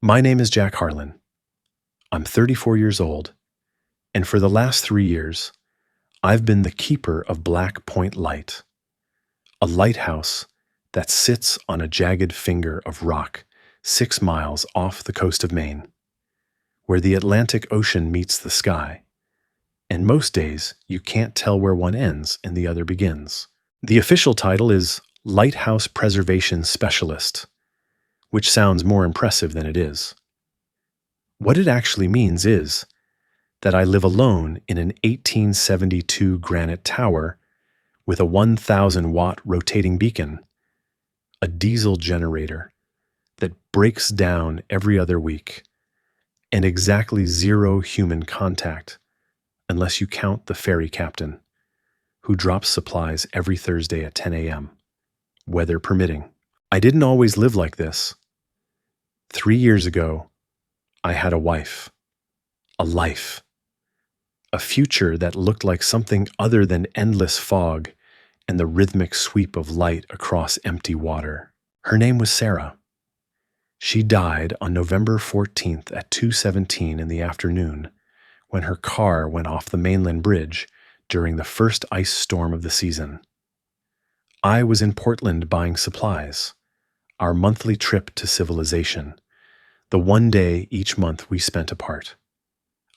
My name is Jack Harlan. I'm 34 years old, and for the last 3 years, I've been the keeper of Black Point Light, a lighthouse that sits on a jagged finger of rock 6 miles off the coast of Maine, where the Atlantic Ocean meets the sky, and most days you can't tell where one ends and the other begins. The official title is Lighthouse Preservation Specialist, which sounds more impressive than it is. What it actually means is that I live alone in an 1872 granite tower with a 1,000-watt rotating beacon, a diesel generator that breaks down every other week, and exactly 0 human contact, unless you count the ferry captain, who drops supplies every Thursday at 10 a.m., weather permitting. I didn't always live like this. 3 years ago, I had a wife, a life, a future that looked like something other than endless fog and the rhythmic sweep of light across empty water. Her name was Sarah. She died on November 14th at 2:17 in the afternoon when her car went off the mainland bridge during the first ice storm of the season. I was in Portland buying supplies, our monthly trip to civilization, the one day each month we spent apart.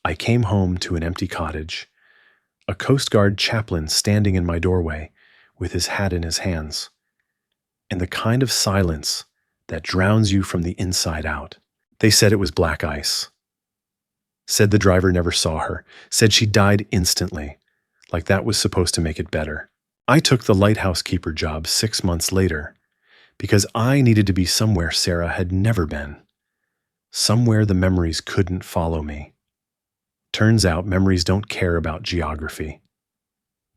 I came home to an empty cottage, a Coast Guard chaplain standing in my doorway with his hat in his hands, and the kind of silence that drowns you from the inside out. They said it was black ice. Said the driver never saw her. Said she died instantly, like that was supposed to make it better. I took the lighthouse keeper job 6 months later because I needed to be somewhere Sarah had never been, somewhere the memories couldn't follow me. Turns out memories don't care about geography.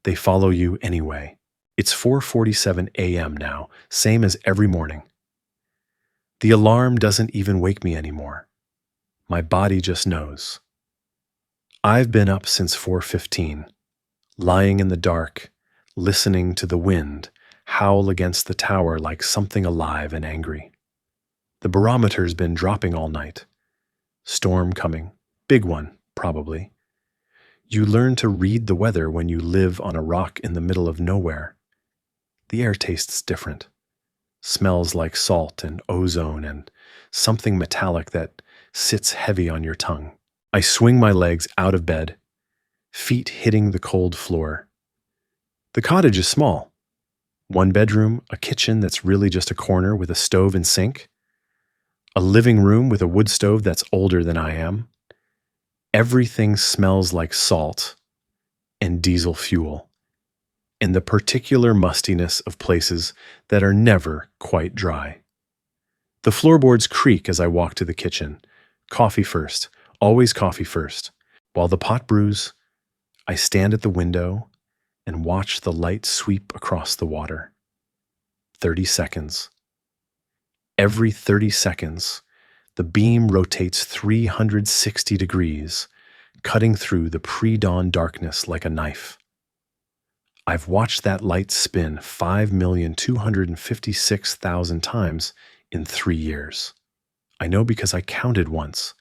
They follow you anyway. It's 4:47 a.m. now, same as every morning. The alarm doesn't even wake me anymore. My body just knows. I've been up since 4:15, lying in the dark, listening to the wind howl against the tower like something alive and angry. The barometer's been dropping all night. Storm coming, big one, probably. You learn to read the weather when you live on a rock in the middle of nowhere. The air tastes different. Smells like salt and ozone and something metallic that sits heavy on your tongue. I swing my legs out of bed, feet hitting the cold floor. The cottage is small. 1 bedroom, a kitchen that's really just a corner with a stove and sink, a living room with a wood stove that's older than I am. Everything smells like salt and diesel fuel, and the particular mustiness of places that are never quite dry. The floorboards creak as I walk to the kitchen. Coffee first, always coffee first. While the pot brews, I stand at the window and watch the light sweep across the water. 30 seconds. Every 30 seconds, the beam rotates 360 degrees, cutting through the pre-dawn darkness like a knife. I've watched that light spin 5,256,000 times in 3 years. I know because I counted once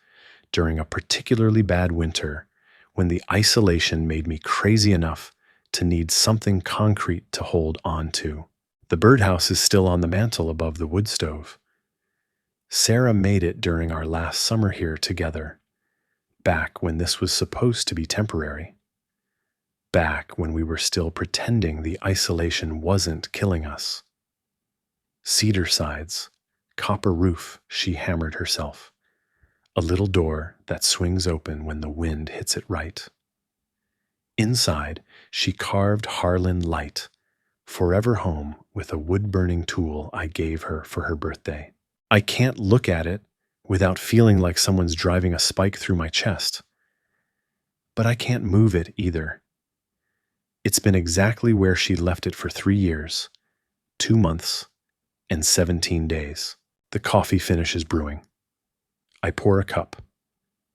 during a particularly bad winter when the isolation made me crazy enough to need something concrete to hold on to. The birdhouse is still on the mantel above the wood stove. Sarah made it during our last summer here together, back when this was supposed to be temporary, back when we were still pretending the isolation wasn't killing us. Cedar sides, copper roof, she hammered herself, a little door that swings open when the wind hits it right. Inside, she carved Harlan Light, forever home, with a wood-burning tool I gave her for her birthday. I can't look at it without feeling like someone's driving a spike through my chest. But I can't move it either. It's been exactly where she left it for 3 years, 2 months, and 17 days. The coffee finishes brewing. I pour a cup.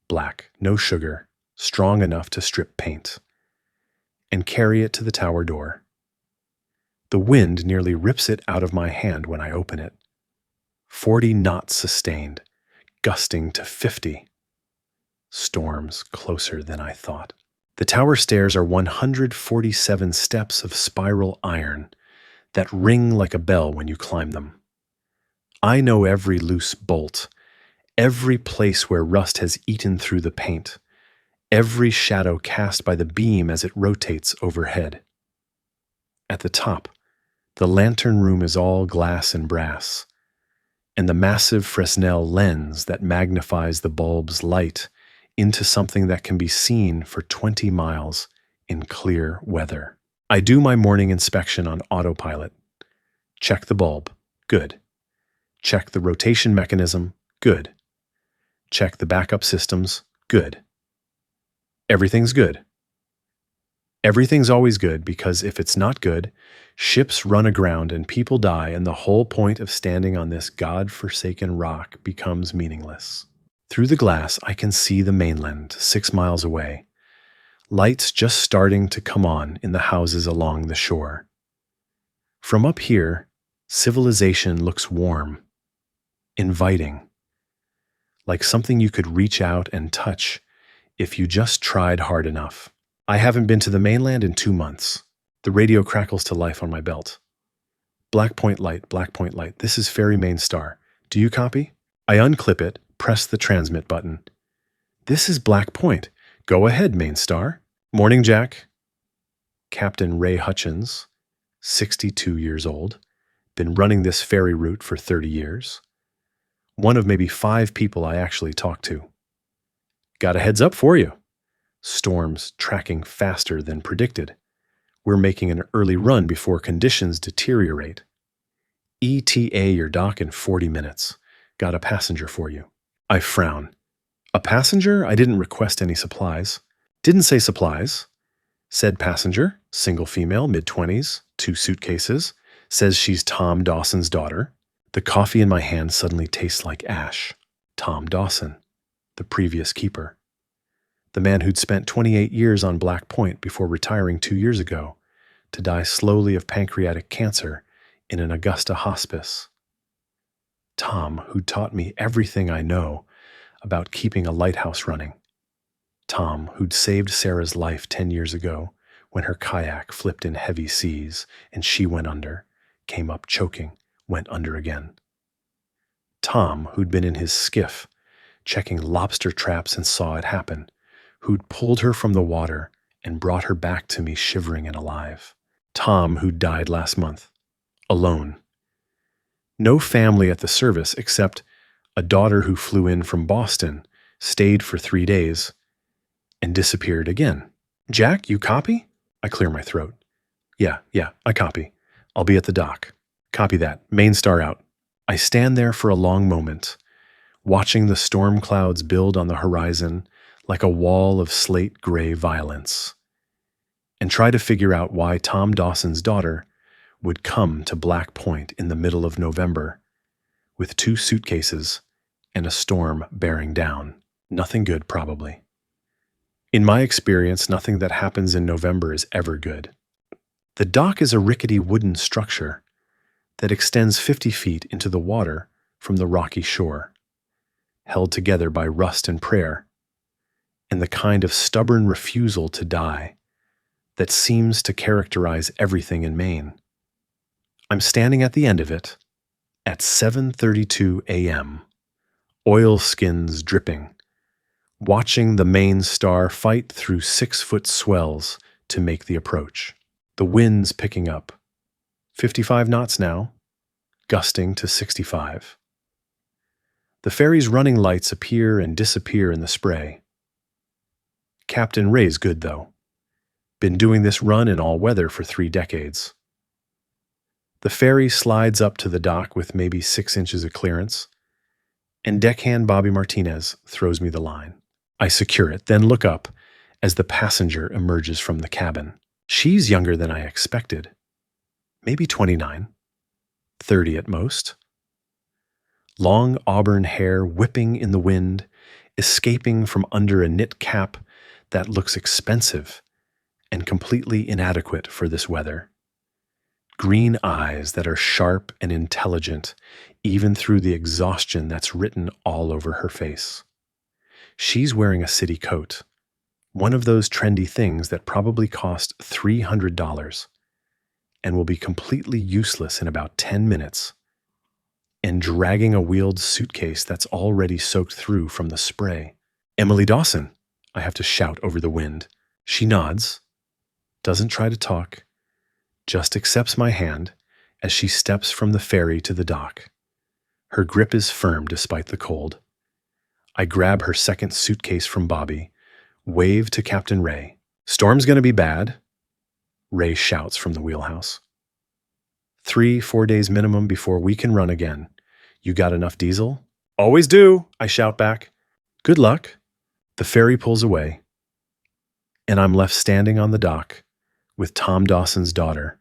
Black, no sugar, strong enough to strip paint, and carry it to the tower door. The wind nearly rips it out of my hand when I open it. 40 knots sustained, gusting to 50. Storms closer than I thought. The tower stairs are 147 steps of spiral iron that ring like a bell when you climb them. I know every loose bolt, every place where rust has eaten through the paint, every shadow cast by the beam as it rotates overhead. At the top, the lantern room is all glass and brass, and the massive Fresnel lens that magnifies the bulb's light into something that can be seen for 20 miles in clear weather. I do my morning inspection on autopilot. Check the bulb. Good. Check the rotation mechanism. Good. Check the backup systems. Good. Everything's good. Everything's always good, because if it's not good, ships run aground and people die, and the whole point of standing on this God-forsaken rock becomes meaningless. Through the glass, I can see the mainland 6 miles away, lights just starting to come on in the houses along the shore. From up here, civilization looks warm, inviting, like something you could reach out and touch if you just tried hard enough. I haven't been to the mainland in 2 months. The radio crackles to life on my belt. Black Point Light, Black Point Light. This is Ferry Maine Star. Do you copy? I unclip it, press the transmit button. This is Black Point. Go ahead, Maine Star. Morning, Jack. Captain Ray Hutchins, 62 years old, been running this ferry route for 30 years. One of maybe 5 people I actually talk to. Got a heads up for you. Storms tracking faster than predicted. We're making an early run before conditions deteriorate. ETA your dock in 40 minutes. Got a passenger for you. I frown. A passenger? I didn't request any supplies. Didn't say supplies. Said passenger, single female, mid-20s, 2 suitcases. Says she's Tom Dawson's daughter. The coffee in my hand suddenly tastes like ash. Tom Dawson, the previous keeper. The man who'd spent 28 years on Black Point before retiring 2 years ago to die slowly of pancreatic cancer in an Augusta hospice. Tom, who'd taught me everything I know about keeping a lighthouse running. Tom, who'd saved Sarah's life 10 years ago when her kayak flipped in heavy seas and she went under, came up choking, went under again. Tom, who'd been in his skiff, checking lobster traps and saw it happen, who'd pulled her from the water and brought her back to me shivering and alive. Tom, who died last month, alone. No family at the service except a daughter who flew in from Boston, stayed for 3 days, and disappeared again. Jack, you copy? I clear my throat. Yeah, I copy. I'll be at the dock. Copy that. Maine Star out. I stand there for a long moment, watching the storm clouds build on the horizon like a wall of slate-gray violence, and try to figure out why Tom Dawson's daughter would come to Black Point in the middle of November with 2 suitcases and a storm bearing down. Nothing good, probably. In my experience, nothing that happens in November is ever good. The dock is a rickety wooden structure that extends 50 feet into the water from the rocky shore, held together by rust and prayer, and the kind of stubborn refusal to die that seems to characterize everything in Maine. I'm standing at the end of it at 7:32 a.m., oilskins dripping, watching the Maine Star fight through 6-foot swells to make the approach. The wind's picking up. 55 knots now, gusting to 65. The ferry's running lights appear and disappear in the spray. Captain Ray's good, though. Been doing this run in all weather for 3 decades. The ferry slides up to the dock with maybe 6 inches of clearance, and deckhand Bobby Martinez throws me the line. I secure it, then look up as the passenger emerges from the cabin. She's younger than I expected. Maybe 29, 30 at most. Long auburn hair whipping in the wind, escaping from under a knit cap that looks expensive and completely inadequate for this weather. green eyes that are sharp and intelligent, even through the exhaustion that's written all over her face. She's wearing a city coat, one of those trendy things that probably cost $300 and will be completely useless in about 10 minutes, and dragging a wheeled suitcase that's already soaked through from the spray. "Emily Dawson," I have to shout over the wind. She nods, doesn't try to talk, just accepts my hand as she steps from the ferry to the dock. Her grip is firm despite the cold. I grab her second suitcase from Bobby, wave to Captain Ray. "Storm's gonna be bad," Ray shouts from the wheelhouse. 3-4 days minimum before we can run again. You got enough diesel?" "Always do," I shout back. "Good luck." The ferry pulls away, and I'm left standing on the dock with Tom Dawson's daughter,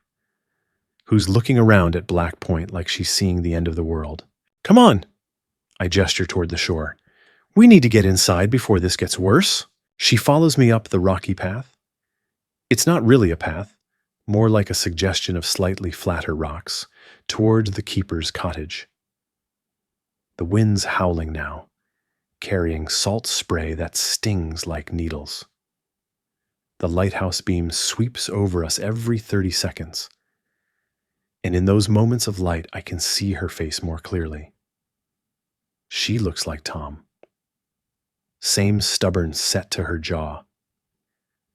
who's looking around at Black Point like she's seeing the end of the world. "Come on," I gesture toward the shore. "We need to get inside before this gets worse." She follows me up the rocky path. It's not really a path, more like a suggestion of slightly flatter rocks, toward the keeper's cottage. The wind's howling now, carrying salt spray that stings like needles. The lighthouse beam sweeps over us every 30 seconds, and in those moments of light I can see her face more clearly. She looks like Tom. Same stubborn set to her jaw.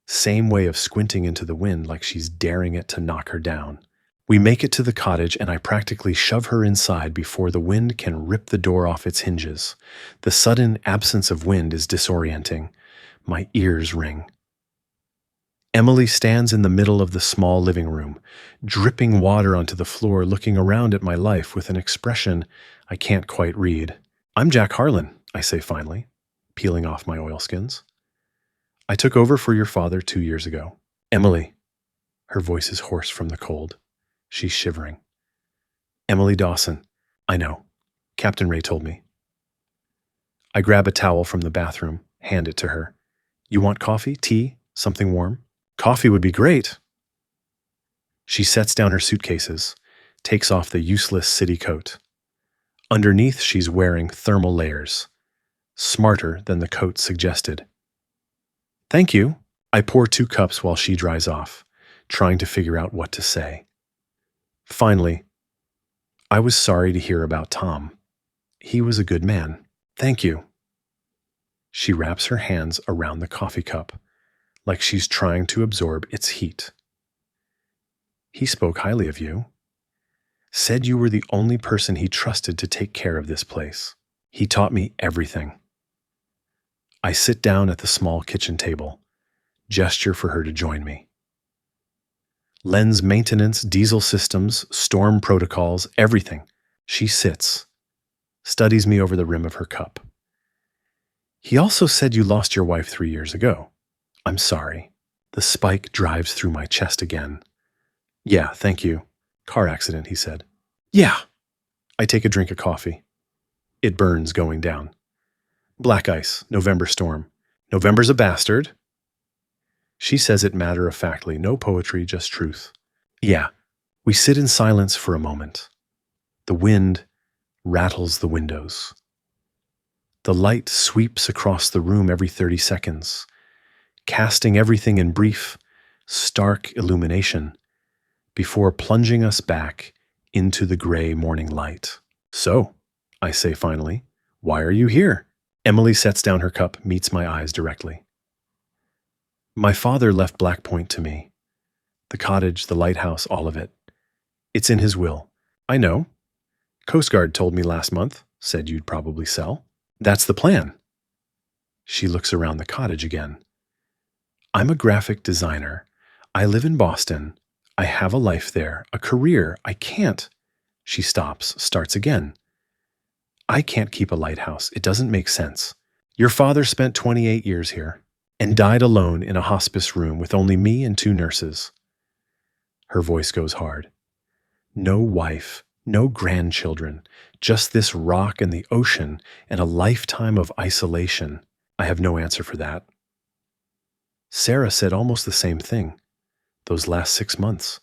Same way of squinting into the wind like she's daring it to knock her down. We make it to the cottage and I practically shove her inside before the wind can rip the door off its hinges. The sudden absence of wind is disorienting. My ears ring. Emily stands in the middle of the small living room, dripping water onto the floor, looking around at my life with an expression I can't quite read. "I'm Jack Harlan," I say finally, peeling off my oilskins. "I took over for your father 2 years ago." "Emily." Her voice is hoarse from the cold. She's shivering. "Emily Dawson." "I know. Captain Ray told me." I grab a towel from the bathroom, hand it to her. "You want coffee, tea, something warm?" "Coffee would be great." She sets down her suitcases, takes off the useless city coat. Underneath, she's wearing thermal layers, smarter than the coat suggested. "Thank you." I pour 2 cups while she dries off, trying to figure out what to say. Finally, "I was sorry to hear about Tom. He was a good man." "Thank you." She wraps her hands around the coffee cup, like she's trying to absorb its heat. "He spoke highly of you. Said you were the only person he trusted to take care of this place. He taught me everything." I sit down at the small kitchen table, gesture for her to join me. Lens maintenance, diesel systems, storm protocols, everything. She sits, studies me over the rim of her cup. "He also said you lost your wife 3 years ago." "I'm sorry." The spike drives through my chest again. "Yeah, thank you. Car accident," he said. "Yeah." I take a drink of coffee. It burns going down. "Black ice, November storm. November's a bastard." She says it matter-of-factly, no poetry, just truth. "Yeah." We sit in silence for a moment. The wind rattles the windows. The light sweeps across the room every 30 seconds, casting everything in brief, stark illumination before plunging us back into the gray morning light. "So," I say finally, "why are you here?" Emily sets down her cup, meets my eyes directly. "My father left Black Point to me. The cottage, the lighthouse, all of it. It's in his will." "I know. Coast Guard told me last month, said you'd probably sell." "That's the plan." She looks around the cottage again. "I'm a graphic designer. I live in Boston. I have a life there, a career. I can't." She stops, starts again. "I can't keep a lighthouse. It doesn't make sense. Your father spent 28 years here and died alone in a hospice room with only me and 2 nurses." Her voice goes hard. "No wife, no grandchildren, just this rock and the ocean and a lifetime of isolation. I have no answer for that." Sarah said almost the same thing. Those last 6 months.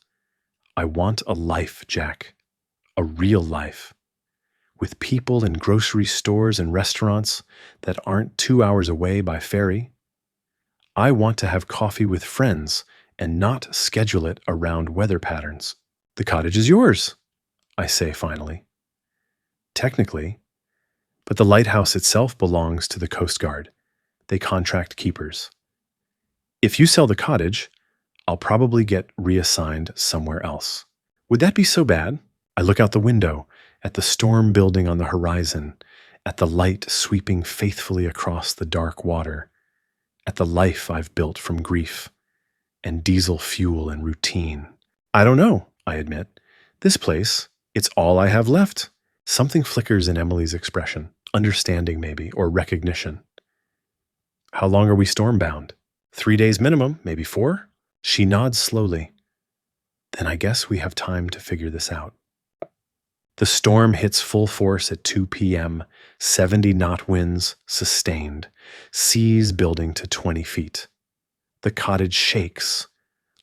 I want a life, Jack. A real life. With people in grocery stores and restaurants that aren't 2 hours away by ferry. I want to have coffee with friends and not schedule it around weather patterns. The cottage is yours, I say finally. Technically, but the lighthouse itself belongs to the Coast Guard. They contract keepers. If you sell the cottage, I'll probably get reassigned somewhere else. Would that be so bad? I look out the window at the storm building on the horizon, at the light sweeping faithfully across the dark water, at the life I've built from grief and diesel fuel and routine. I don't know, I admit. This place, it's all I have left. Something flickers in Emily's expression, understanding maybe, or recognition. How long are we stormbound? 3 days minimum, maybe 4? She nods slowly. Then I guess we have time to figure this out. The storm hits full force at 2 p.m., 70-knot winds, sustained, seas building to 20 feet. The cottage shakes,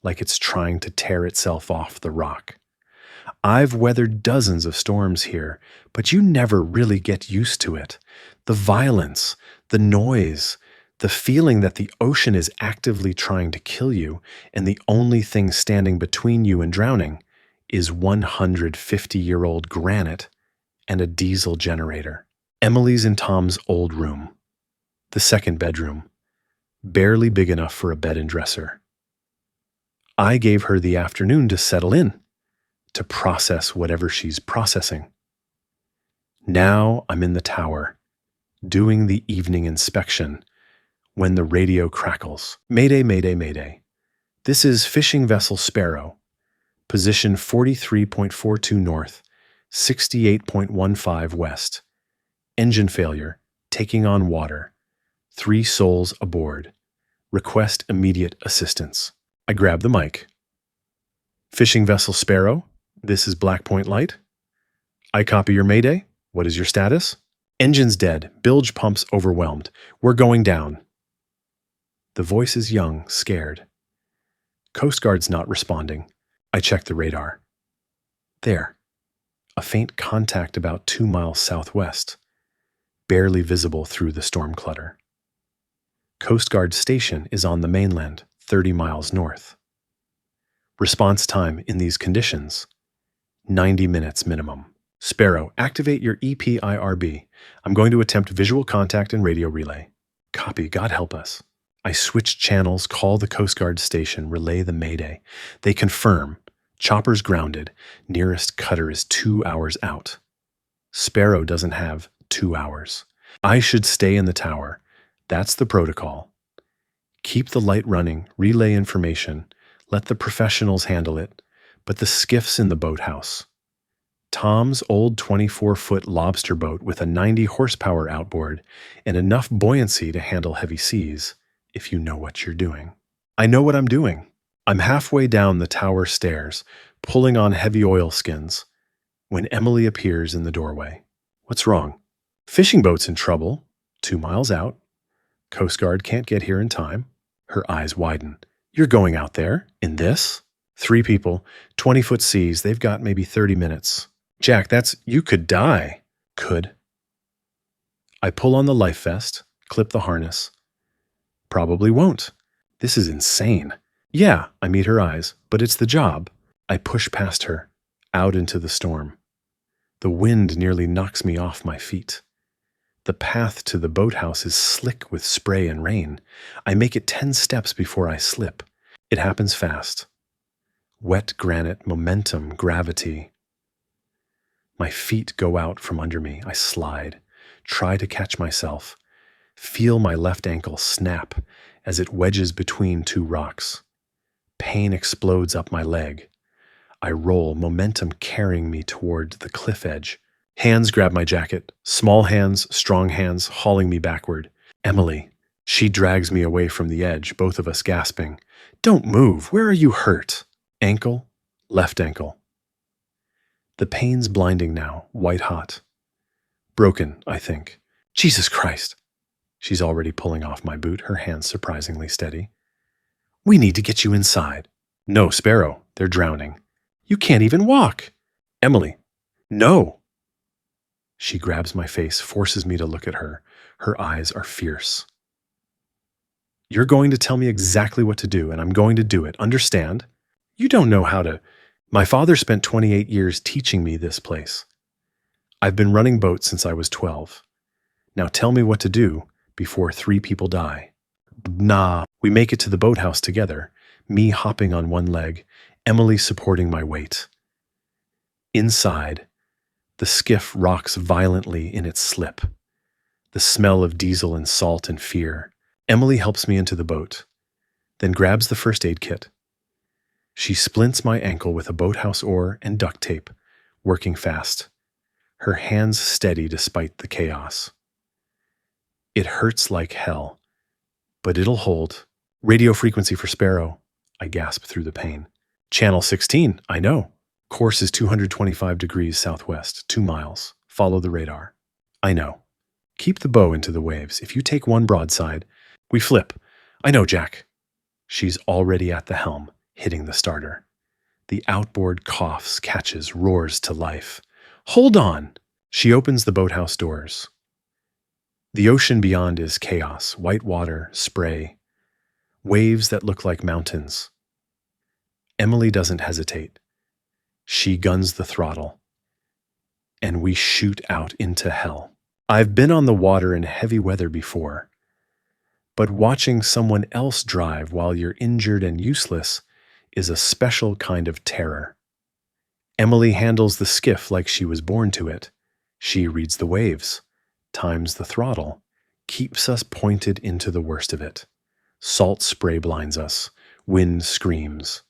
like it's trying to tear itself off the rock. I've weathered dozens of storms here, but you never really get used to it. The violence, the noise, the feeling that the ocean is actively trying to kill you, and the only thing standing between you and drowning is 150-year-old granite and a diesel generator. Emily's in Tom's old room, the second bedroom, barely big enough for a bed and dresser. I gave her the afternoon to settle in, to process whatever she's processing. Now I'm in the tower, doing the evening inspection, when the radio crackles. Mayday, mayday, mayday. This is fishing vessel Sparrow. Position 43.42 north, 68.15 west. Engine failure, taking on water. 3 souls aboard. Request immediate assistance. I grab the mic. Fishing vessel Sparrow, this is Black Point Light. I copy your mayday. What is your status? Engine's dead, bilge pumps overwhelmed. We're going down. The voice is young, scared. Coast Guard's not responding. I check the radar. There. A faint contact about 2 miles southwest, barely visible through the storm clutter. Coast Guard station is on the mainland, 30 miles north. Response time in these conditions, 90 minutes minimum. Sparrow, activate your EPIRB. I'm going to attempt visual contact and radio relay. Copy, God help us. I switch channels, call the Coast Guard station, relay the mayday. They confirm. Chopper's grounded. Nearest cutter is 2 hours out. Sparrow doesn't have 2 hours. I should stay in the tower. That's the protocol. Keep the light running, relay information, let the professionals handle it, but the skiff's in the boathouse. Tom's old 24-foot lobster boat with a 90-horsepower outboard and enough buoyancy to handle heavy seas, if you know what you're doing. I know what I'm doing. I'm halfway down the tower stairs, pulling on heavy oilskins, when Emily appears in the doorway. What's wrong? Fishing boat's in trouble, 2 miles out. Coast Guard can't get here in time. Her eyes widen. You're going out there? In this? 3 people, 20-foot seas, they've got maybe 30 minutes. Jack, you could die. Could. I pull on the life vest, clip the harness. Probably won't. This is insane. Yeah, I meet her eyes, but it's the job. I push past her, out into the storm. The wind nearly knocks me off my feet. The path to the boathouse is slick with spray and rain. I make it 10 steps before I slip. It happens fast. Wet granite, momentum, gravity. My feet go out from under me. I slide, try to catch myself, feel my left ankle snap as it wedges between 2 rocks. Pain explodes up my leg. I roll, momentum carrying me toward the cliff edge. Hands grab my jacket, small hands, strong hands, hauling me backward. Emily. She drags me away from the edge, both of us gasping. Don't move. Where are you hurt? Ankle, left ankle. The pain's blinding now, white hot. Broken, I think. Jesus Christ. She's already pulling off my boot, her hands surprisingly steady. We need to get you inside. No, Sparrow, they're drowning. You can't even walk. Emily, no. She grabs my face, forces me to look at her. Her eyes are fierce. You're going to tell me exactly what to do, and I'm going to do it. Understand? You don't know how to. My father spent 28 years teaching me this place. I've been running boats since I was 12. Now tell me what to do before 3 people die. Nah, we make it to the boathouse together, me hopping on one leg, Emily supporting my weight. Inside, the skiff rocks violently in its slip. The smell of diesel and salt and fear. Emily helps me into the boat, then grabs the first aid kit. She splints my ankle with a boathouse oar and duct tape, working fast. Her hands steady despite the chaos. It hurts like hell, but it'll hold. Radio frequency for Sparrow, I gasp through the pain. Channel 16, I know. Course is 225 degrees southwest, 2 miles. Follow the radar. I know. Keep the bow into the waves. If you take one broadside, we flip. I know, Jack. She's already at the helm, hitting the starter. The outboard coughs, catches, roars to life. Hold on! She opens the boathouse doors. The ocean beyond is chaos, white water, spray, waves that look like mountains. Emily doesn't hesitate. She guns the throttle, and we shoot out into hell. I've been on the water in heavy weather before, but watching someone else drive while you're injured and useless is a special kind of terror. Emily handles the skiff like she was born to it. She reads the waves, times the throttle, keeps us pointed into the worst of it. Salt spray blinds us. Wind screams.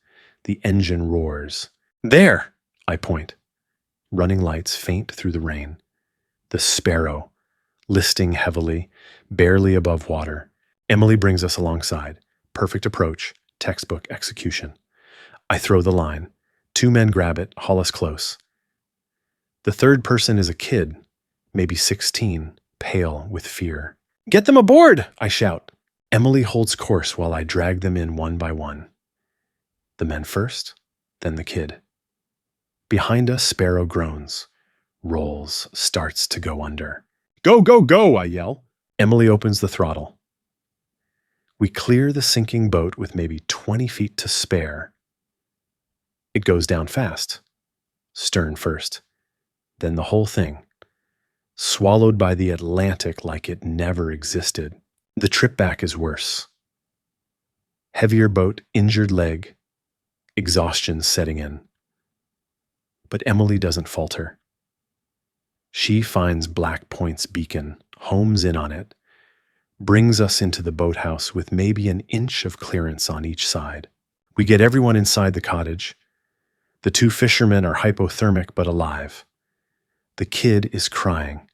The engine roars. There! I point. Running lights faint through the rain. The Sparrow, listing heavily, barely above water. Emily brings us alongside. Perfect approach, textbook execution. I throw the line. 2 men grab it, haul us close. The third person is a kid, maybe 16, pale with fear. Get them aboard, I shout. Emily holds course while I drag them in one by one. The men first, then the kid. Behind us, Sparrow groans, rolls, starts to go under. Go, go, go, I yell. Emily opens the throttle. We clear the sinking boat with maybe 20 feet to spare. It goes down fast. Stern first, then the whole thing. Swallowed by the Atlantic like it never existed. The trip back is worse. Heavier boat, injured leg, exhaustion setting in. But Emily doesn't falter. She finds Black Point's beacon, homes in on it, brings us into the boathouse with maybe an inch of clearance on each side. We get everyone inside the cottage. The 2 fishermen are hypothermic but alive. The kid is crying.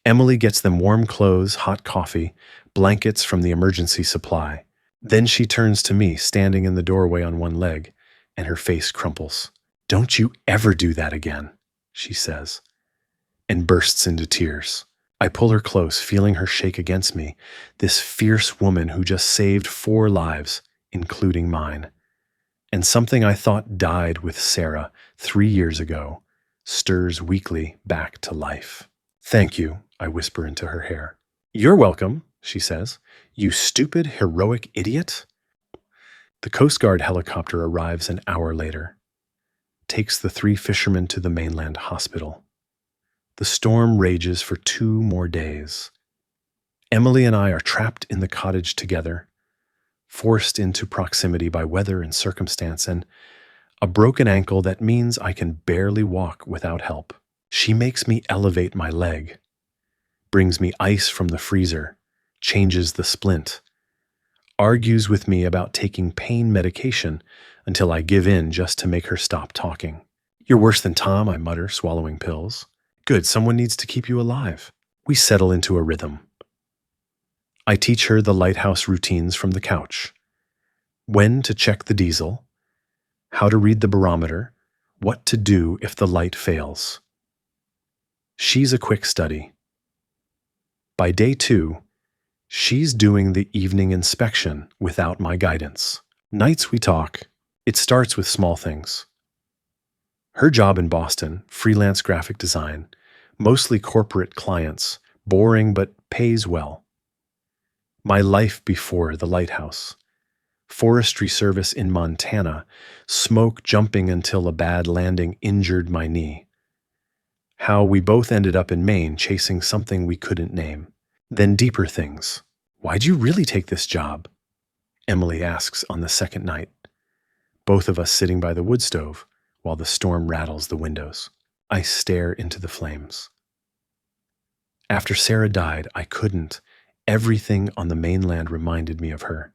Emily gets them warm clothes, hot coffee, blankets from the emergency supply. Then she turns to me, standing in the doorway on one leg, and her face crumples. Don't you ever do that again, she says, and bursts into tears. I pull her close, feeling her shake against me, this fierce woman who just saved 4 lives, including mine. And something I thought died with Sarah 3 years ago stirs weakly back to life. Thank you, I whisper into her hair. You're welcome, she says. You stupid, heroic idiot. The Coast Guard helicopter arrives an hour later, takes the 3 fishermen to the mainland hospital. The storm rages for 2 more days. Emily and I are trapped in the cottage together, forced into proximity by weather and circumstance, and a broken ankle that means I can barely walk without help. She makes me elevate my leg, brings me ice from the freezer, changes the splint, argues with me about taking pain medication until I give in just to make her stop talking. You're worse than Tom, I mutter, swallowing pills. Good, someone needs to keep you alive. We settle into a rhythm. I teach her the Lighthouse routines from the couch. When to check the diesel, how to read the barometer, what to do if the light fails. She's a quick study. By day 2, she's doing the evening inspection without my guidance. Nights we talk. It starts with small things. Her job in Boston, freelance graphic design, mostly corporate clients, boring but pays well. My life before the Lighthouse. Forestry service in Montana, smoke jumping until a bad landing injured my knee. How we both ended up in Maine chasing something we couldn't name. Then deeper things. Why'd you really take this job? Emily asks on the second night, both of us sitting by the wood stove while the storm rattles the windows. I stare into the flames. After Sarah died, I couldn't. Everything on the mainland reminded me of her.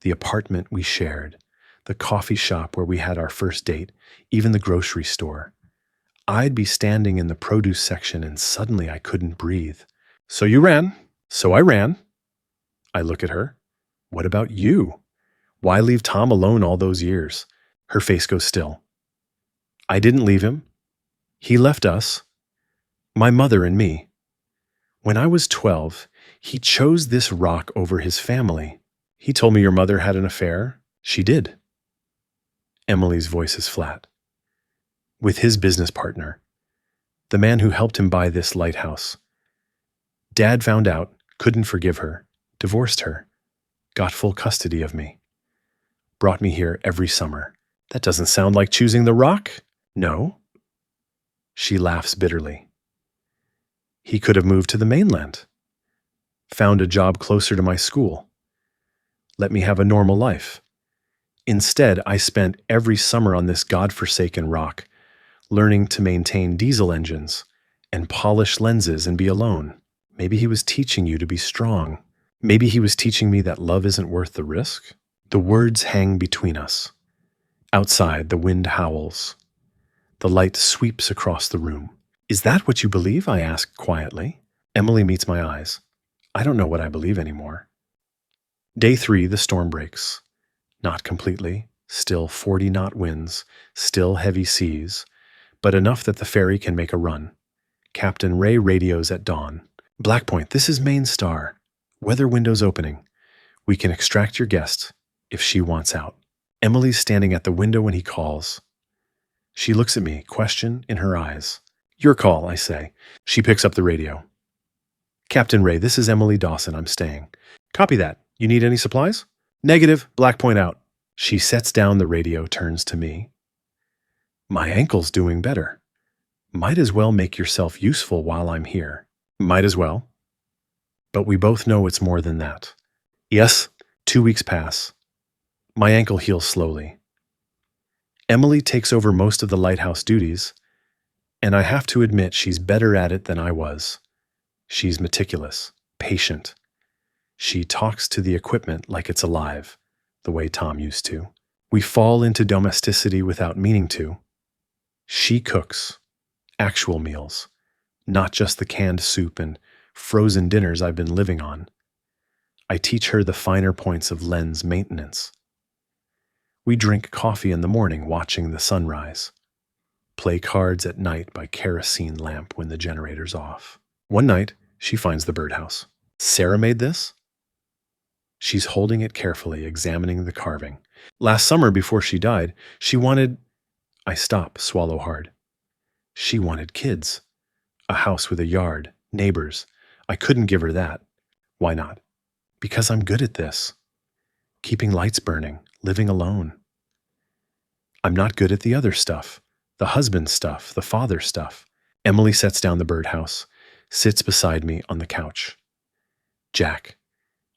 The apartment we shared, the coffee shop where we had our first date, even the grocery store. I'd be standing in the produce section and suddenly I couldn't breathe. So you ran. So I ran. I look at her. What about you? Why leave Tom alone all those years? Her face goes still. I didn't leave him. He left us. My mother and me. When I was 12, he chose this rock over his family. He told me your mother had an affair. She did. Emily's voice is flat. With his business partner, the man who helped him buy this lighthouse. Dad found out, couldn't forgive her, divorced her, got full custody of me. Brought me here every summer. That doesn't sound like choosing the rock. No. She laughs bitterly. He could have moved to the mainland. Found a job closer to my school. Let me have a normal life. Instead, I spent every summer on this godforsaken rock, learning to maintain diesel engines and polish lenses and be alone. Maybe he was teaching you to be strong. Maybe he was teaching me that love isn't worth the risk. The words hang between us. Outside, the wind howls. The light sweeps across the room. Is that what you believe? I ask quietly. Emily meets my eyes. I don't know what I believe anymore. Day 3, the storm breaks. Not completely. Still 40-knot winds. Still heavy seas. But enough that the ferry can make a run. Captain Ray radios at dawn. Black Point, this is Maine Star. Weather windows opening. We can extract your guest if she wants out. Emily's standing at the window when he calls. She looks at me, question in her eyes. Your call, I say. She picks up the radio. Captain Ray, this is Emily Dawson. I'm staying. Copy that. You need any supplies? Negative. Black Point out. She sets down the radio, turns to me. My ankle's doing better. Might as well make yourself useful while I'm here. Might as well. But we both know it's more than that. Yes, 2 weeks pass. My ankle heals slowly. Emily takes over most of the lighthouse duties, and I have to admit she's better at it than I was. She's meticulous, patient. She talks to the equipment like it's alive, the way Tom used to. We fall into domesticity without meaning to. She cooks, actual meals, not just the canned soup and frozen dinners I've been living on. I teach her the finer points of lens maintenance. We drink coffee in the morning watching the sunrise. Play cards at night by kerosene lamp when the generator's off. One night, she finds the birdhouse. Sarah made this? She's holding it carefully, examining the carving. Last summer, before she died, she wanted... I stop, swallow hard. She wanted kids. A house with a yard, neighbors. I couldn't give her that. Why not? Because I'm good at this. Keeping lights burning, living alone. I'm not good at the other stuff. The husband stuff, the father stuff. Emily sets down the birdhouse, sits beside me on the couch. Jack,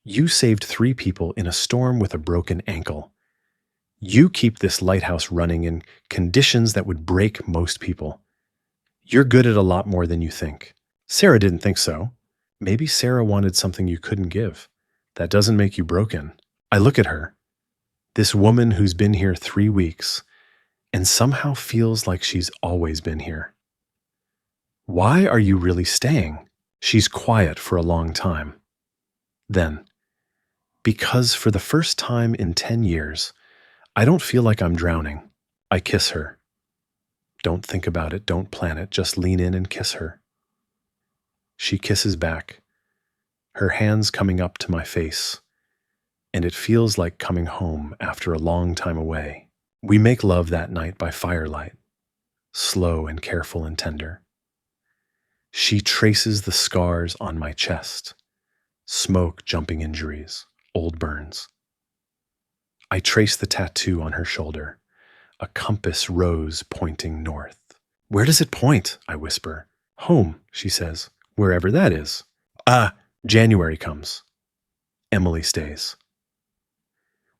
you saved 3 people in a storm with a broken ankle. You keep this lighthouse running in conditions that would break most people. You're good at a lot more than you think. Sarah didn't think so. Maybe Sarah wanted something you couldn't give. That doesn't make you broken. I look at her, this woman who's been here 3 weeks, and somehow feels like she's always been here. Why are you really staying? She's quiet for a long time. Then, because for the first time in 10 years, I don't feel like I'm drowning. I kiss her. Don't think about it, don't plan it, just lean in and kiss her. She kisses back, her hands coming up to my face, and it feels like coming home after a long time away. We make love that night by firelight. slow and careful and tender. She traces the scars on my chest, smoke jumping injuries, old burns. I trace the tattoo on her shoulder, a compass rose pointing north. Where does it point? I whisper. Home, she says, wherever that is. January comes. Emily stays.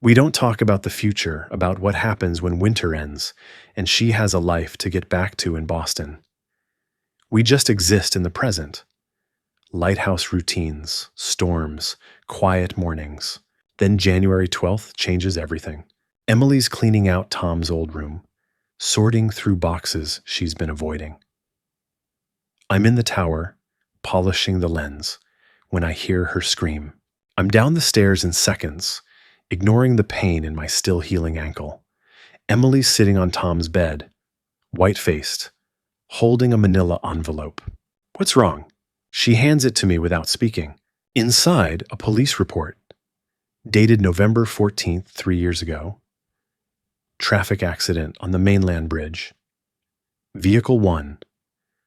We don't talk about the future, about what happens when winter ends, and she has a life to get back to in Boston. We just exist in the present. Lighthouse routines, storms, quiet mornings. Then January 12th changes everything. Emily's cleaning out Tom's old room, sorting through boxes she's been avoiding. I'm in the tower, polishing the lens, when I hear her scream. I'm down the stairs in seconds, ignoring the pain in my still healing ankle. Emily's sitting on Tom's bed, white-faced, holding a manila envelope. What's wrong? She hands it to me without speaking. Inside, a police report, dated November 14th, 3 years ago. Traffic accident on the mainland bridge. Vehicle 1,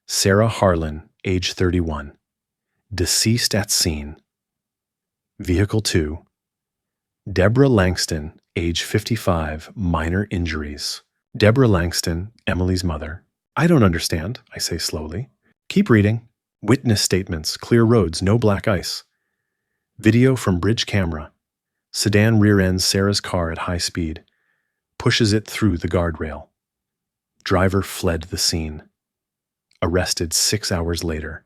Sarah Harlan, age 31. Deceased at scene. Vehicle 2, Deborah Langston, age 55, minor injuries. Deborah Langston, Emily's mother. I don't understand, I say slowly. Keep reading. Witness statements, clear roads, no black ice. Video from bridge camera. Sedan rear ends Sarah's car at high speed. Pushes it through the guardrail. Driver fled the scene. Arrested 6 hours later.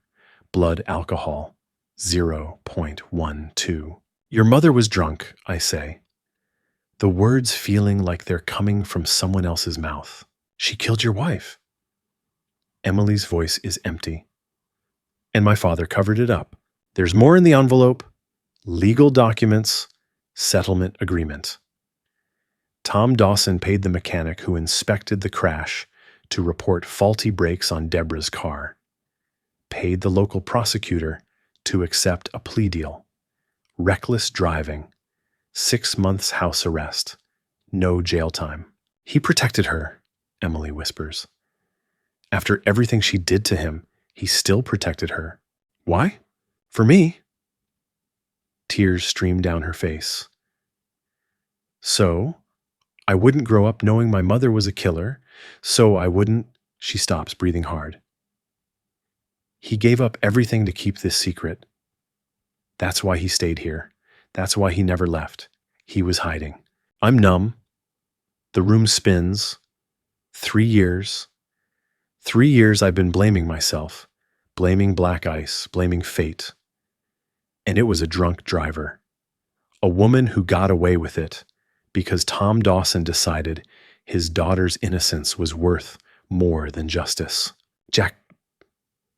Blood alcohol, 0.12. Your mother was drunk, I say. The words feeling like they're coming from someone else's mouth. She killed your wife. Emily's voice is empty. And my father covered it up. There's more in the envelope. Legal documents, settlement agreement. Tom Dawson paid the mechanic who inspected the crash to report faulty brakes on Deborah's car. Paid the local prosecutor to accept a plea deal. Reckless driving. 6 months house arrest. No jail time. He protected her, Emily whispers. After everything she did to him, he still protected her. Why? For me. Tears stream down her face. So, I wouldn't grow up knowing my mother was a killer, so I wouldn't... She stops, breathing hard. He gave up everything to keep this secret. That's why he stayed here. That's why he never left. He was hiding. I'm numb. The room spins. 3 years. 3 years I've been blaming myself, blaming black ice, blaming fate. And it was a drunk driver. A woman who got away with it because Tom Dawson decided his daughter's innocence was worth more than justice. Jack,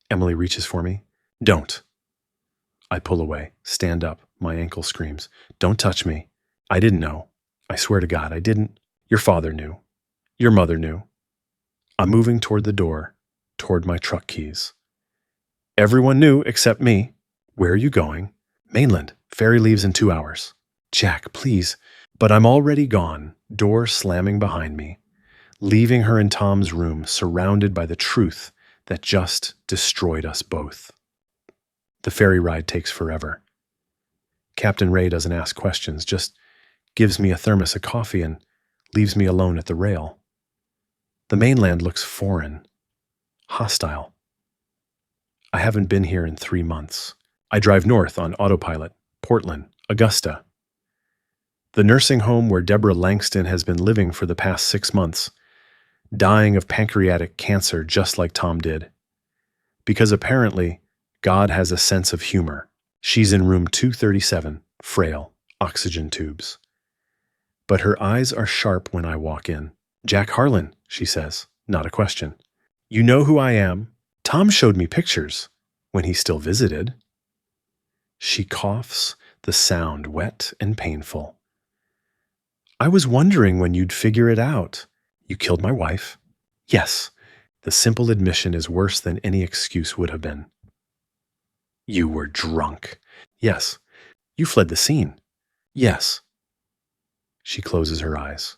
Emily reaches for me. Don't. I pull away, stand up, my ankle screams. Don't touch me. I didn't know. I swear to God, I didn't. Your father knew. Your mother knew. I'm moving toward the door, toward my truck keys. Everyone knew except me. Where are you going? Mainland. Ferry leaves in 2 hours. Jack, please. But I'm already gone, door slamming behind me, leaving her in Tom's room, surrounded by the truth that just destroyed us both. The ferry ride takes forever. Captain Ray doesn't ask questions, just gives me a thermos of coffee and leaves me alone at the rail. The mainland looks foreign, hostile. I haven't been here in 3 months. I drive north on autopilot, Portland, Augusta. The nursing home where Deborah Langston has been living for the past 6 months, dying of pancreatic cancer just like Tom did. Because apparently, God has a sense of humor. She's in room 237, frail, oxygen tubes. But her eyes are sharp when I walk in. Jack Harlan, she says, not a question. You know who I am? Tom showed me pictures when he still visited. She coughs, the sound wet and painful. I was wondering when you'd figure it out. You killed my wife. Yes, the simple admission is worse than any excuse would have been. You were drunk. Yes. You fled the scene. Yes. She closes her eyes.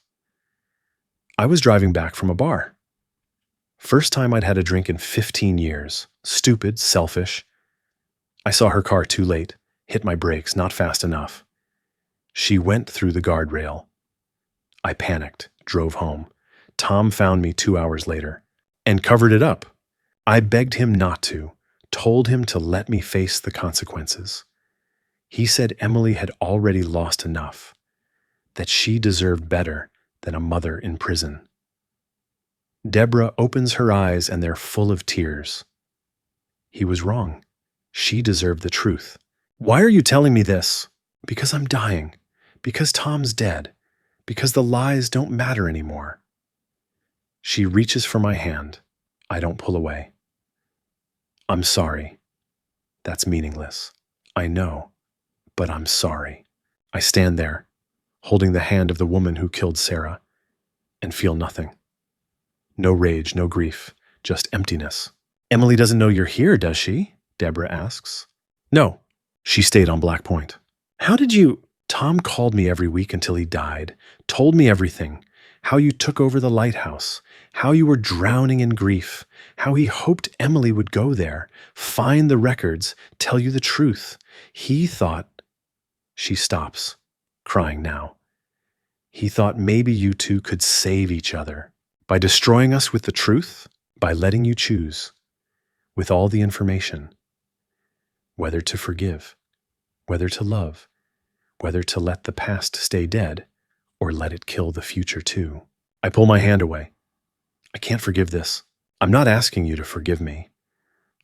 I was driving back from a bar. First time I'd had a drink in 15 years. Stupid, selfish. I saw her car too late, hit my brakes, not fast enough. She went through the guardrail. I panicked, drove home. Tom found me 2 hours later and covered it up. I begged him not to, told him to let me face the consequences. He said Emily had already lost enough, that she deserved better than a mother in prison. Deborah opens her eyes and they're full of tears. He was wrong. She deserved the truth. Why are you telling me this? Because I'm dying. Because Tom's dead. Because the lies don't matter anymore. She reaches for my hand. I don't pull away. I'm sorry. That's meaningless. I know, but I'm sorry. I stand there, holding the hand of the woman who killed Sarah, and feel nothing. No rage, no grief, just emptiness. Emily doesn't know you're here, does she? Deborah asks. No, she stayed on Black Point. How did you... Tom called me every week until he died, told me everything, how you took over the lighthouse, how you were drowning in grief, how he hoped Emily would go there, find the records, tell you the truth. He thought... She stops, crying now. He thought maybe you two could save each other by destroying us with the truth, by letting you choose, with all the information, whether to forgive, whether to love, whether to let the past stay dead or let it kill the future too. I pull my hand away. I can't forgive this. I'm not asking you to forgive me.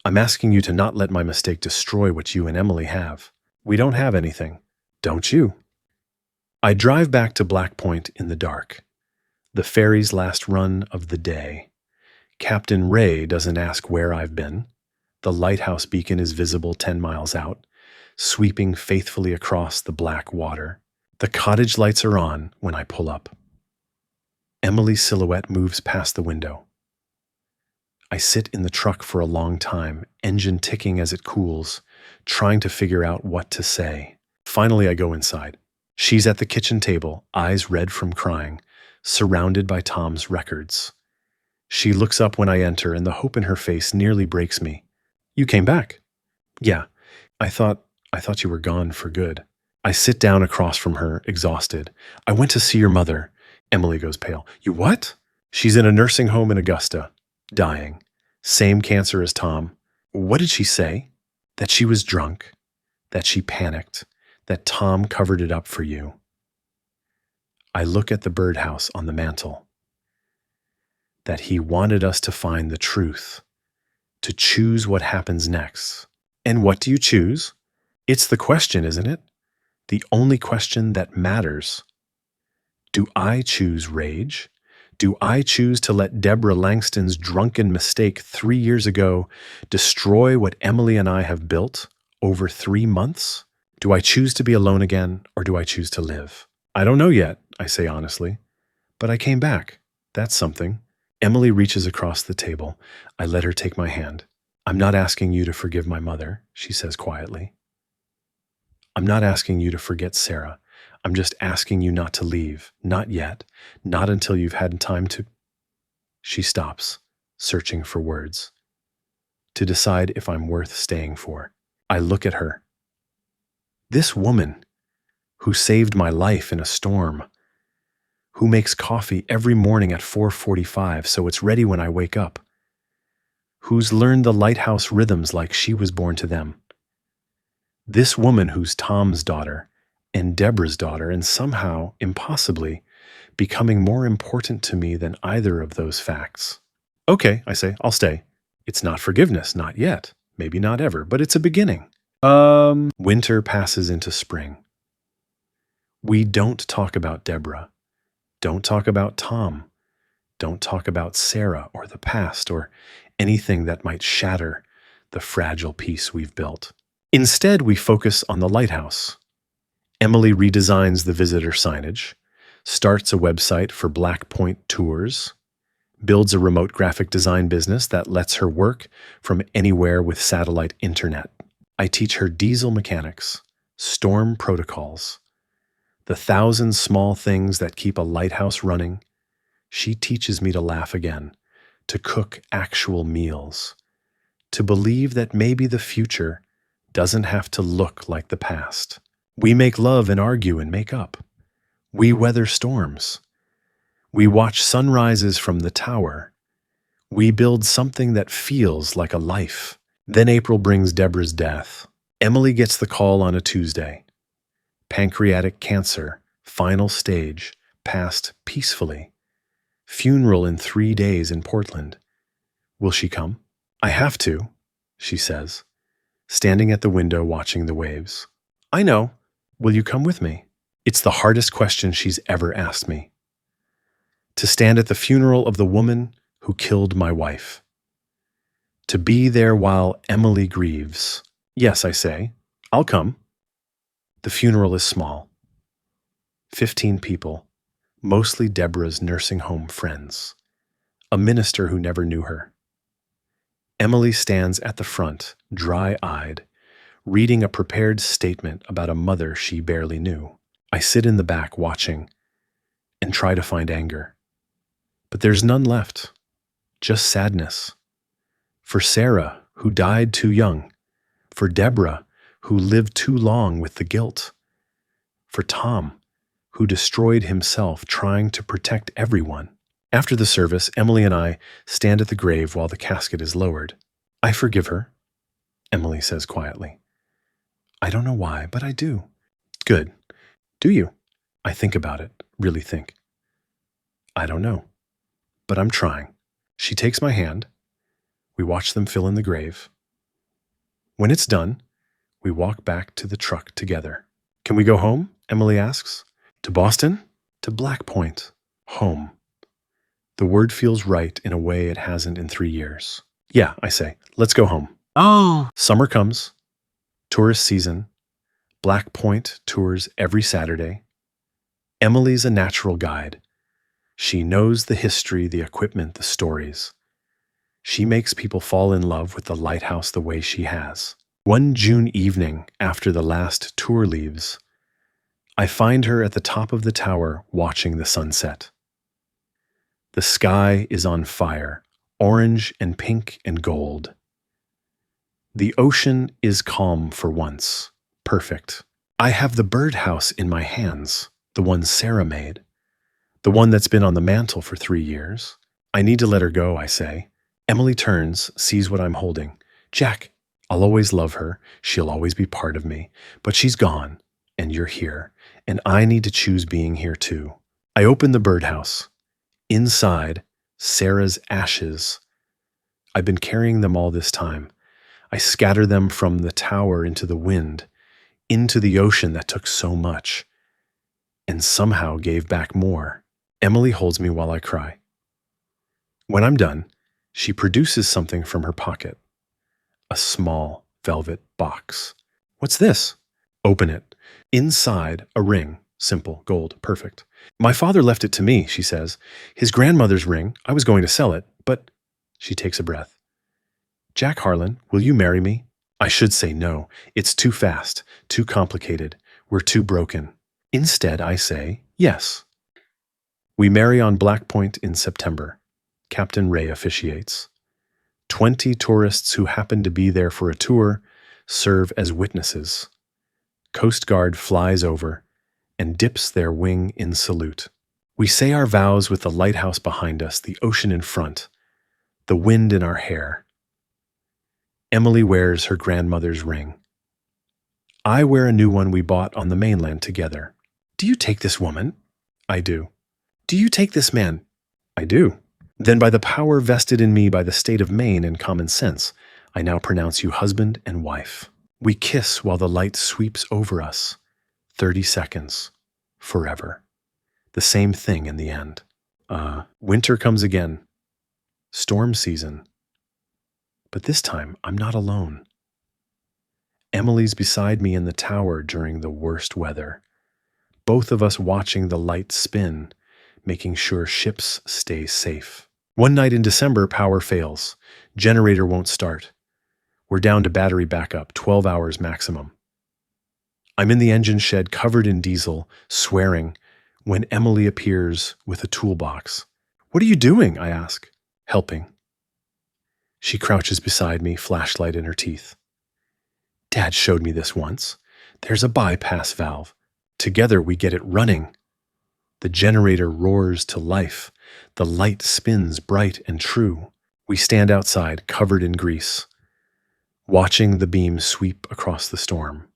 I'm asking you to not let my mistake destroy what you and Emily have. We don't have anything. Don't you? I drive back to Black Point in the dark. The ferry's last run of the day. Captain Ray doesn't ask where I've been. The lighthouse beacon is visible 10 miles out, sweeping faithfully across the black water. The cottage lights are on when I pull up. Emily's silhouette moves past the window. I sit in the truck for a long time, engine ticking as it cools, trying to figure out what to say. Finally, I go inside. She's at the kitchen table, eyes red from crying, surrounded by Tom's records. She looks up when I enter, and the hope in her face nearly breaks me. You came back? Yeah, I thought you were gone for good. I sit down across from her, exhausted. I went to see your mother. Emily goes pale. You what? She's in a nursing home in Augusta, dying. Same cancer as Tom. What did she say? That she was drunk, that she panicked, that Tom covered it up for you. I look at the birdhouse on the mantel. That he wanted us to find the truth, to choose what happens next. And what do you choose? It's the question, isn't it? The only question that matters. Do I choose rage? Do I choose to let Deborah Langston's drunken mistake 3 years ago destroy what Emily and I have built over 3 months? Do I choose to be alone again, or do I choose to live? I don't know yet, I say honestly, but I came back. That's something. Emily reaches across the table. I let her take my hand. I'm not asking you to forgive my mother, she says quietly. I'm not asking you to forget Sarah. I'm just asking you not to leave. Not yet. Not until you've had time to... She stops, searching for words. To decide if I'm worth staying for. I look at her. This woman, who saved my life in a storm, who makes coffee every morning at 4:45 so it's ready when I wake up, who's learned the lighthouse rhythms like she was born to them. This woman who's Tom's daughter and Deborah's daughter and somehow, impossibly, becoming more important to me than either of those facts. Okay, I say, I'll stay. It's not forgiveness, not yet, maybe not ever, but it's a beginning. Winter passes into spring. We don't talk about Deborah. Don't talk about Tom. Don't talk about Sarah or the past or anything that might shatter the fragile peace we've built. Instead, we focus on the lighthouse. Emily redesigns the visitor signage, starts a website for Black Point tours, builds a remote graphic design business that lets her work from anywhere with satellite internet. I teach her diesel mechanics, storm protocols, the 1,000 small things that keep a lighthouse running. She teaches me to laugh again, to cook actual meals, to believe that maybe the future doesn't have to look like the past. We make love and argue and make up. We weather storms. We watch sunrises from the tower. We build something that feels like a life. Then April brings Deborah's death. Emily gets the call on a Tuesday. Pancreatic cancer, final stage, passed peacefully. Funeral in 3 days in Portland. Will she come? I have to, she says, standing at the window watching the waves. I know. Will you come with me? It's the hardest question she's ever asked me. To stand at the funeral of the woman who killed my wife. To be there while Emily grieves. Yes, I say. I'll come. The funeral is small. 15 people, mostly Deborah's nursing home friends. A minister who never knew her. Emily stands at the front, dry-eyed, reading a prepared statement about a mother she barely knew. I sit in the back watching and try to find anger. But there's none left, just sadness. For Sarah, who died too young. For Deborah, who lived too long with the guilt. For Tom, who destroyed himself trying to protect everyone. After the service, Emily and I stand at the grave while the casket is lowered. I forgive her, Emily says quietly. I don't know why, but I do. Good. Do you? I think about it, really think. I don't know, but I'm trying. She takes my hand. We watch them fill in the grave. When it's done, we walk back to the truck together. Can we go home? Emily asks. To Boston? To Black Point. Home. The word feels right in a way it hasn't in 3 years. Yeah, I say, let's go home. Oh. Summer comes. Tourist season. Black Point tours every Saturday. Emily's a natural guide. She knows the history, the equipment, the stories. She makes people fall in love with the lighthouse the way she has. One June evening after the last tour leaves, I find her at the top of the tower watching the sunset. The sky is on fire, orange and pink and gold. The ocean is calm for once, perfect. I have the birdhouse in my hands, the one Sarah made, the one that's been on the mantle for 3 years. I need to let her go, I say. Emily turns, sees what I'm holding. Jack, I'll always love her. She'll always be part of me. But she's gone, and you're here, and I need to choose being here too. I open the birdhouse. Inside, Sarah's ashes. I've been carrying them all this time. I scatter them from the tower into the wind, into the ocean that took so much, and somehow gave back more. Emily holds me while I cry. When I'm done, she produces something from her pocket. A small velvet box. What's this? Open it. Inside, a ring. Simple, gold, perfect. My father left it to me, she says. His grandmother's ring. I was going to sell it, but... She takes a breath. Jack Harlan, will you marry me? I should say no. It's too fast, too complicated. We're too broken. Instead, I say yes. We marry on Black Point in September. Captain Ray officiates. 20 tourists who happen to be there for a tour serve as witnesses. Coast Guard flies over and dips their wing in salute. We say our vows with the lighthouse behind us, the ocean in front, the wind in our hair. Emily wears her grandmother's ring. I wear a new one we bought on the mainland together. Do you take this woman? I do. Do you take this man? I do. Then by the power vested in me by the state of Maine and common sense, I now pronounce you husband and wife. We kiss while the light sweeps over us. 30 seconds. Forever. The same thing in the end. Winter comes again. Storm season. But this time, I'm not alone. Emily's beside me in the tower during the worst weather. Both of us watching the light spin, making sure ships stay safe. One night in December, power fails. Generator won't start. We're down to battery backup, 12 hours maximum. I'm in the engine shed covered in diesel, swearing, when Emily appears with a toolbox. What are you doing? I ask. Helping. She crouches beside me, flashlight in her teeth. Dad showed me this once. There's a bypass valve. Together we get it running. The generator roars to life. The light spins bright and true. We stand outside, covered in grease, watching the beam sweep across the storm.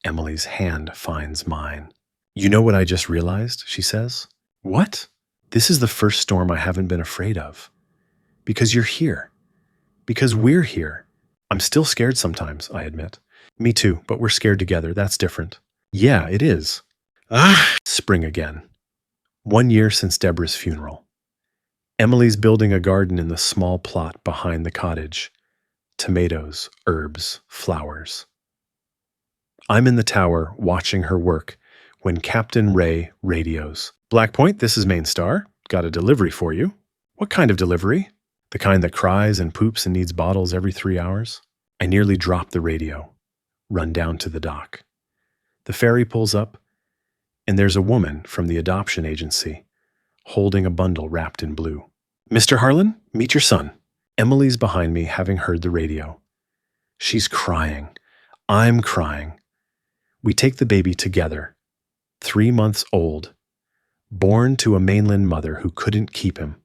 Emily's hand finds mine. You know what I just realized, she says. What? This is the first storm I haven't been afraid of. Because you're here. Because we're here. I'm still scared sometimes, I admit. Me too, but we're scared together. That's different. Yeah, it is. Spring again. 1 year since Deborah's funeral. Emily's building a garden in the small plot behind the cottage. Tomatoes, herbs, flowers. I'm in the tower watching her work when Captain Ray radios. Black Point, this is Maine Star. Got a delivery for you. What kind of delivery? The kind that cries and poops and needs bottles every 3 hours? I nearly drop the radio, run down to the dock. The ferry pulls up, and there's a woman from the adoption agency holding a bundle wrapped in blue. Mr. Harlan, meet your son. Emily's behind me, having heard the radio. She's crying. I'm crying. We take the baby together, 3 months old, born to a mainland mother who couldn't keep him,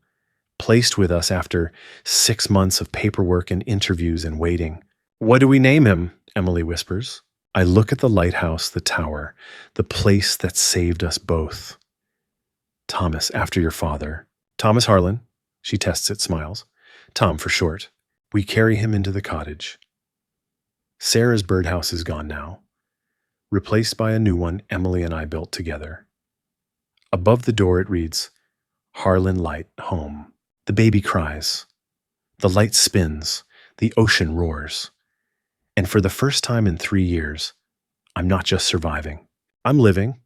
placed with us after 6 months of paperwork and interviews and waiting. What do we name him? Emily whispers. I look at the lighthouse, the tower, the place that saved us both. Thomas, after your father. Thomas Harlan. She tests it, smiles. Tom for short. We carry him into the cottage. Sarah's birdhouse is gone now, replaced by a new one Emily and I built together. Above the door it reads, Harlan Light, home. The baby cries. The light spins. The ocean roars. And for the first time in 3 years, I'm not just surviving. I'm living.